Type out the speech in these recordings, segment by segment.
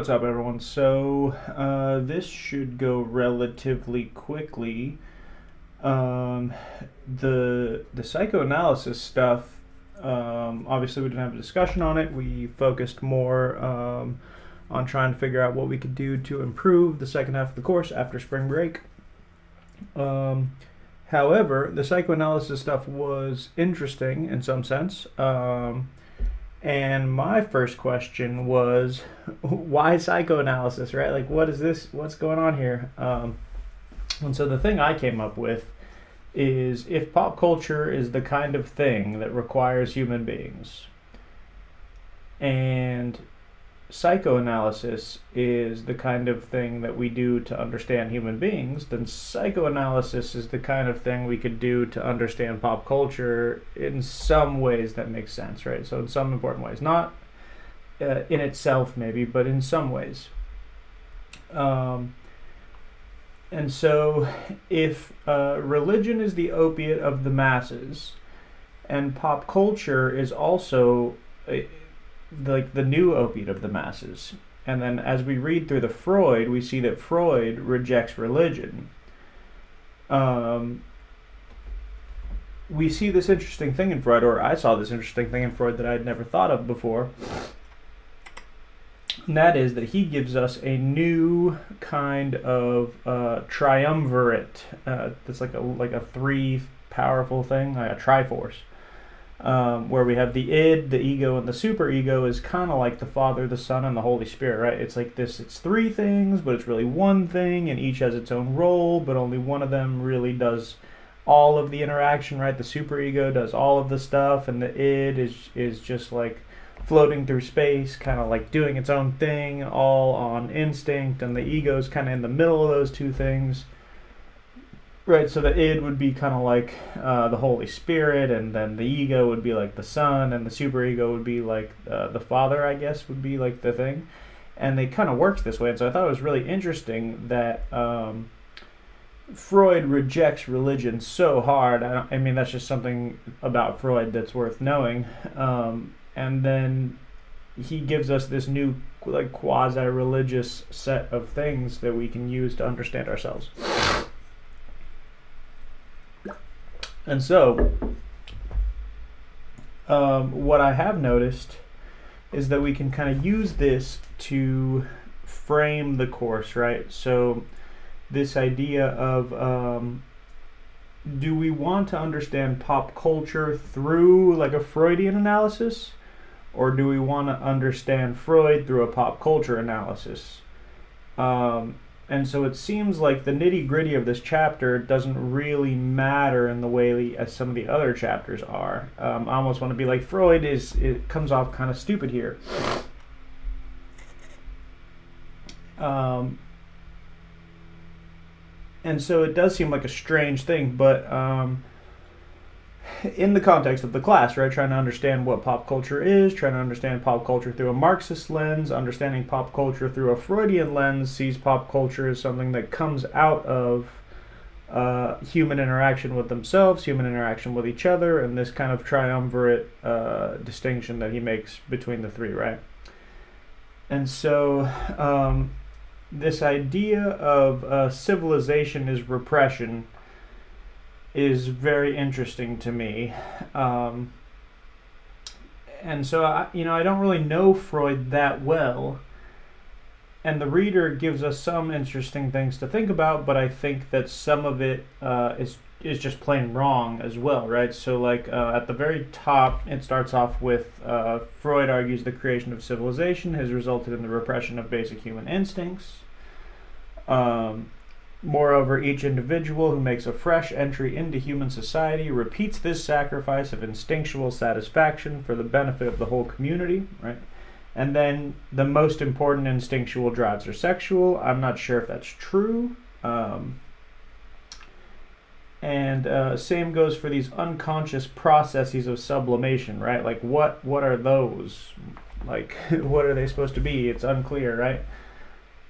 what's up, everyone? So, this should go relatively quickly. Um, the psychoanalysis stuff, obviously we didn't have a discussion on it. We focused more on trying to figure out what we could do to improve the second half of the course after spring break. However, the psychoanalysis stuff was interesting in some sense. And my first question was, why psychoanalysis, right? Like, what is this? What's going on here? And so the thing I came up with is, if pop culture is the kind of thing that requires human beings, and psychoanalysis is the kind of thing that we do to understand human beings, then psychoanalysis is the kind of thing we could do to understand pop culture in some ways that make sense, right? So in some important ways, not in itself maybe, but in some ways. And so if religion is the opiate of the masses, and pop culture is also like the new opiate of the masses. And then as we read through the Freud, we see that Freud rejects religion. We see this interesting thing in Freud, or I saw this interesting thing in Freud that I'd never thought of before. And that is that he gives us a new kind of triumvirate. That's like a three powerful thing, like a triforce. Where we have the id, the ego, and the superego is kind of like the Father, the Son, and the Holy Spirit, right? It's like this, it's three things, but it's really one thing, and each has its own role, but only one of them really does all of the interaction, right? The superego does all of the stuff, and the id is just like floating through space, kind of like doing its own thing, all on instinct, and the ego is kind of in the middle of those two things. Right, so the id would be kind of like the Holy Spirit, and then the ego would be like the Son, and the superego would be like the Father, I guess, would be like the thing. And it kind of works this way. And so I thought it was really interesting that Freud rejects religion so hard. I mean, that's just something about Freud that's worth knowing. And then he gives us this new like quasi-religious set of things that we can use to understand ourselves. And so, what I have noticed is that we can kind of use this to frame the course, right? So, this idea of do we want to understand pop culture through like a Freudian analysis, or do we want to understand Freud through a pop culture analysis? And so it seems like the nitty-gritty of this chapter doesn't really matter in the way as some of the other chapters are. I almost want to be like, Freud it comes off kind of stupid here. And so it does seem like a strange thing, but in the context of the class, right, trying to understand what pop culture is, trying to understand pop culture through a Marxist lens, understanding pop culture through a Freudian lens, sees pop culture as something that comes out of human interaction with themselves, human interaction with each other, and this kind of triumvirate distinction that he makes between the three, right? And so this idea of civilization is repression is very interesting to me. And so, I don't really know Freud that well. And the reader gives us some interesting things to think about, but I think that some of it is just plain wrong as well, right? So, like, at the very top, it starts off with Freud argues the creation of civilization has resulted in the repression of basic human instincts. Moreover, each individual who makes a fresh entry into human society repeats this sacrifice of instinctual satisfaction for the benefit of the whole community, right? And then the most important instinctual drives are sexual. I'm not sure if that's true. And same goes for these unconscious processes of sublimation, right? Like, what are those? Like, what are they supposed to be? It's unclear, right?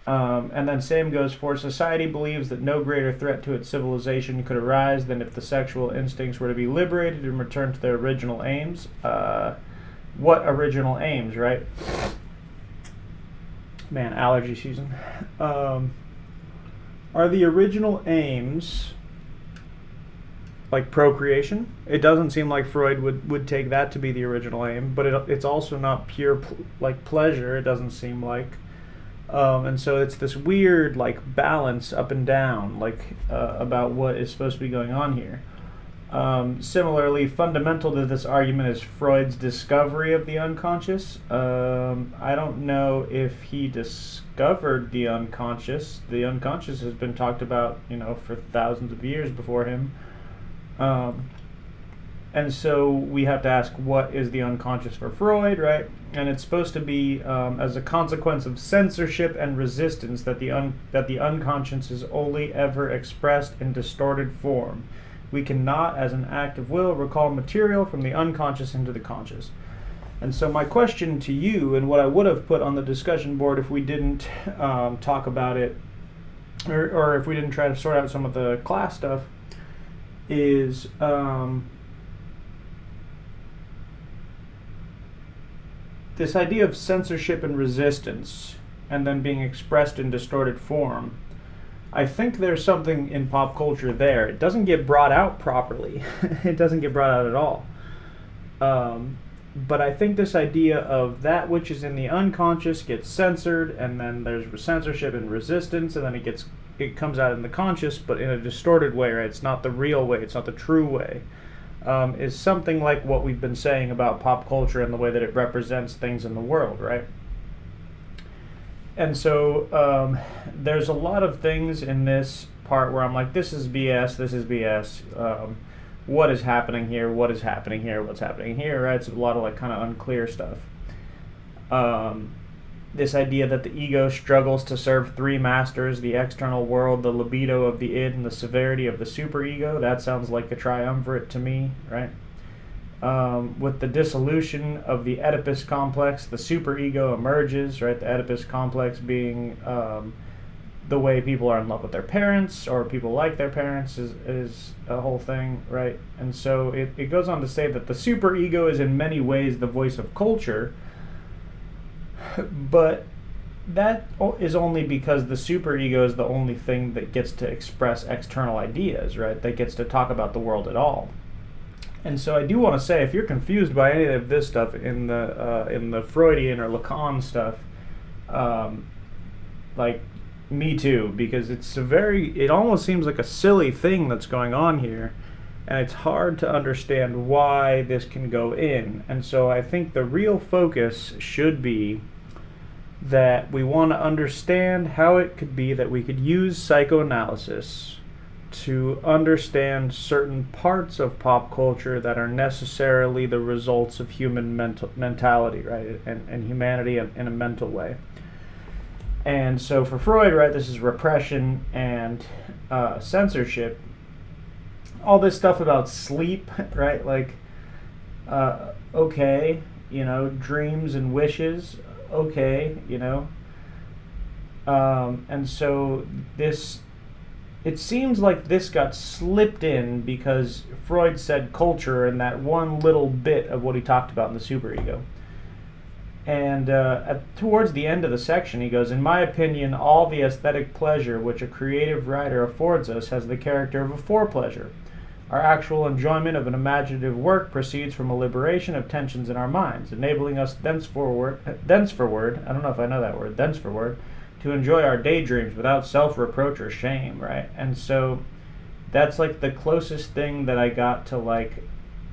And then same goes for society believes that no greater threat to its civilization could arise than if the sexual instincts were to be liberated and returned to their original aims. What original aims, right? Man, allergy season. Are the original aims like procreation? It doesn't seem like Freud would take that to be the original aim, but it's also not pure like pleasure. It doesn't seem like, and so it's this weird like balance up and down, like about what is supposed to be going on here. Similarly, fundamental to this argument is Freud's discovery of the unconscious. I don't know if he discovered the unconscious. The unconscious has been talked about, for thousands of years before him. And so we have to ask, what is the unconscious for Freud, right? And it's supposed to be as a consequence of censorship and resistance that the unconscious is only ever expressed in distorted form. We cannot, as an act of will, recall material from the unconscious into the conscious. And so my question to you, and what I would have put on the discussion board if we didn't talk about it, or if we didn't try to sort out some of the class stuff, is this idea of censorship and resistance, and then being expressed in distorted form. I think there's something in pop culture there. It doesn't get brought out properly. It doesn't get brought out at all. But I think this idea of that which is in the unconscious gets censored, and then there's censorship and resistance, and then it comes out in the conscious, but in a distorted way, right? It's not the real way. It's not the true way. Is something like what we've been saying about pop culture and the way that it represents things in the world, right? And so there's a lot of things in this part where I'm like, this is BS, this is BS. What is happening here? What is happening here? What's happening here? Right? It's a lot of like kind of unclear stuff. This idea that the ego struggles to serve three masters, the external world, the libido of the id, and the severity of the superego. That sounds like a triumvirate to me, right? With the dissolution of the Oedipus complex, the superego emerges, right? The Oedipus complex being the way people are in love with their parents, or people like their parents, is a whole thing, right? And so it goes on to say that the superego is in many ways the voice of culture, but that is only because the superego is the only thing that gets to express external ideas, right? That gets to talk about the world at all. And so I do want to say, if you're confused by any of this stuff in the Freudian or Lacan stuff, like me too, because it almost seems like a silly thing that's going on here, and it's hard to understand why this can go in. And so I think the real focus should be that we want to understand how it could be that we could use psychoanalysis to understand certain parts of pop culture that are necessarily the results of human mentality, right, and humanity in a mental way. And so for Freud, right, this is repression and censorship. All this stuff about sleep, right, like, okay, dreams and wishes, okay, and so it seems like this got slipped in because Freud said culture in that one little bit of what he talked about in the superego. And towards the end of the section, he goes, in my opinion, all the aesthetic pleasure which a creative writer affords us has the character of a forepleasure. Our actual enjoyment of an imaginative work proceeds from a liberation of tensions in our minds, enabling us thenceforward, I don't know if I know that word, thenceforward, to enjoy our daydreams without self-reproach or shame, right? And so that's like the closest thing that I got to, like,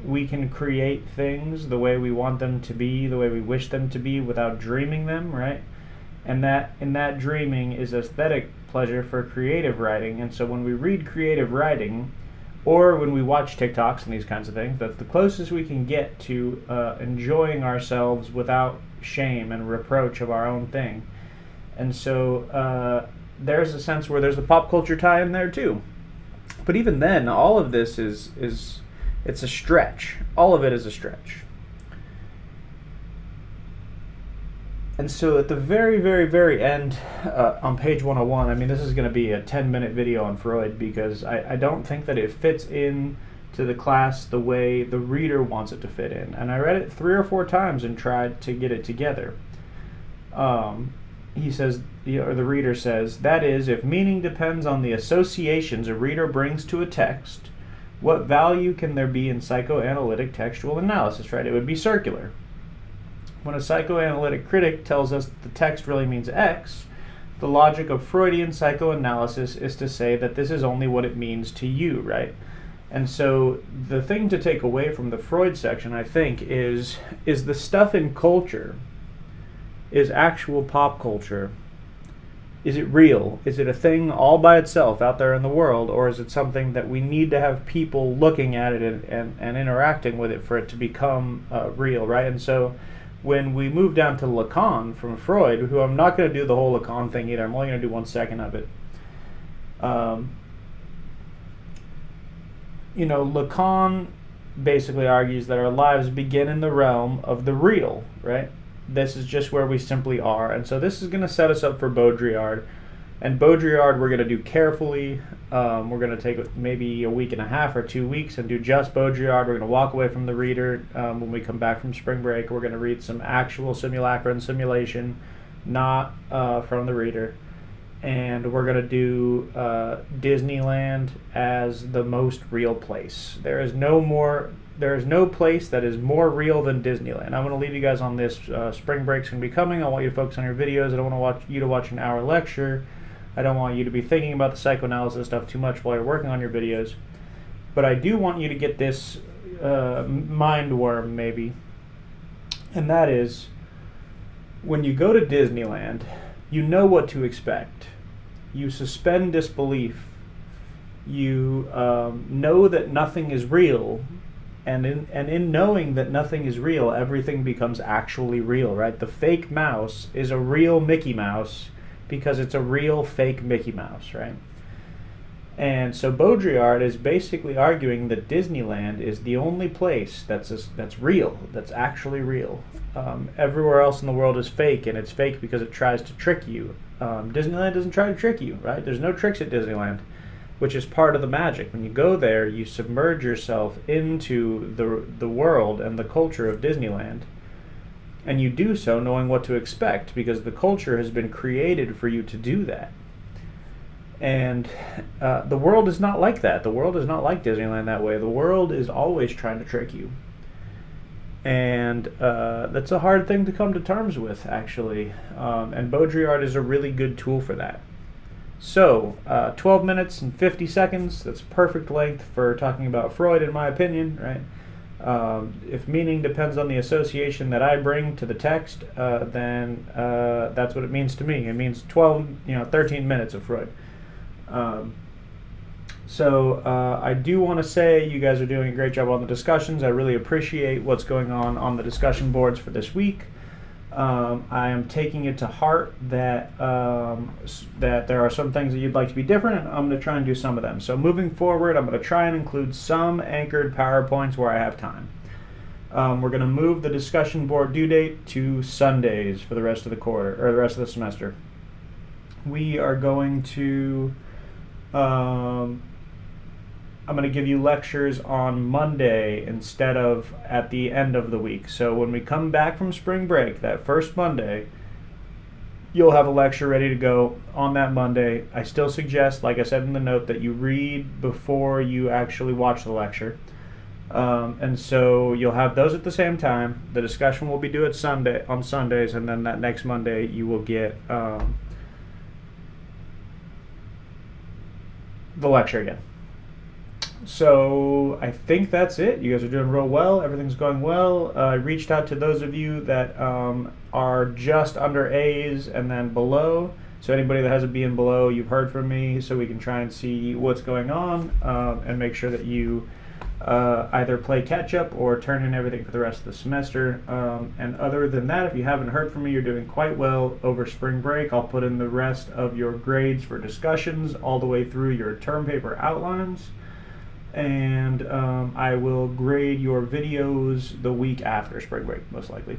we can create things the way we want them to be, the way we wish them to be, without dreaming them, right? And that in that dreaming is aesthetic pleasure for creative writing. And so when we read creative writing, or when we watch TikToks and these kinds of things, that's the closest we can get to enjoying ourselves without shame and reproach of our own thing. And so there's a sense where there's a pop culture tie in there too. But even then, all of this is it's a stretch. All of it is a stretch. And so at the very, very, very end, on page 101, I mean, this is going to be a 10-minute video on Freud because I don't think that it fits in to the class the way the reader wants it to fit in. And I read it 3 or 4 times and tried to get it together. he says, or the reader says, that is, if meaning depends on the associations a reader brings to a text, what value can there be in psychoanalytic textual analysis, right? It would be circular. When a psychoanalytic critic tells us the text really means X, the logic of Freudian psychoanalysis is to say that this is only what it means to you, right? And so the thing to take away from the Freud section, I think, is the stuff in culture, is actual pop culture. Is it real? Is it a thing all by itself out there in the world, or is it something that we need to have people looking at it and interacting with it for it to become real, right? And so when we move down to Lacan from Freud, who I'm not going to do the whole Lacan thing either, I'm only going to do 1 second of it. Lacan basically argues that our lives begin in the realm of the real, right? This is just where we simply are. And so this is going to set us up for Baudrillard. And Baudrillard we're going to do carefully. We're going to take maybe a week and a half or 2 weeks and do just Baudrillard. We're going to walk away from the reader when we come back from spring break. We're going to read some actual simulacra and simulation, not from the reader. And we're going to do Disneyland as the most real place. There is no place that is more real than Disneyland. I'm going to leave you guys on this. Spring break's going to be coming. I want you to focus on your videos. I don't want you to watch an hour lecture. I don't want you to be thinking about the psychoanalysis stuff too much while you're working on your videos. But I do want you to get this mind worm, maybe. And that is, when you go to Disneyland, you know what to expect. You suspend disbelief. You know that nothing is real. And in knowing that nothing is real, everything becomes actually real, right? The fake mouse is a real Mickey Mouse because it's a real fake Mickey Mouse, right? And so Baudrillard is basically arguing that Disneyland is the only place that's real, that's actually real. Everywhere else in the world is fake, and it's fake because it tries to trick you. Disneyland doesn't try to trick you, right? There's no tricks at Disneyland, which is part of the magic. When you go there, you submerge yourself into the world and the culture of Disneyland. And you do so knowing what to expect, because the culture has been created for you to do that. And the world is not like that. The world is not like Disneyland that way. The world is always trying to trick you. And that's a hard thing to come to terms with, actually. And Baudrillard is a really good tool for that. So, 12 minutes and 50 seconds, that's perfect length for talking about Freud, in my opinion, right? If meaning depends on the association that I bring to the text, then that's what it means to me. It means 13 minutes of Freud. I do want to say you guys are doing a great job on the discussions. I really appreciate what's going on the discussion boards for this week. I am taking it to heart that there are some things that you'd like to be different, and I'm going to try and do some of them. So moving forward, I'm going to try and include some anchored PowerPoints where I have time. We're going to move the discussion board due date to Sundays for the rest of the quarter, or the rest of the semester. We are going to I'm going to give you lectures on Monday instead of at the end of the week. So when we come back from spring break, that first Monday, you'll have a lecture ready to go on that Monday. I still suggest, like I said in the note, that you read before you actually watch the lecture. And so you'll have those at the same time. The discussion will be due on Sundays, and then that next Monday you will get the lecture again. So I think that's it. You guys are doing real well. Everything's going well. I reached out to those of you that are just under A's and then below. So anybody that has a B and below, you've heard from me, so we can try and see what's going on and make sure that you either play catch up or turn in everything for the rest of the semester. And other than that, if you haven't heard from me, you're doing quite well over spring break. I'll put in the rest of your grades for discussions all the way through your term paper outlines. And I will grade your videos the week after spring break, most likely.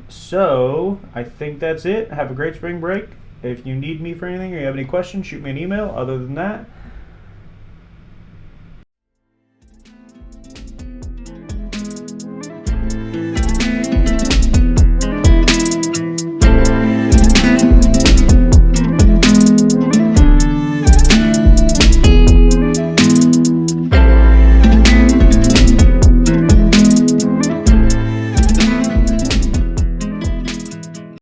So I think that's it. Have a great spring break. If you need me for anything or you have any questions, shoot me an email. Other than that,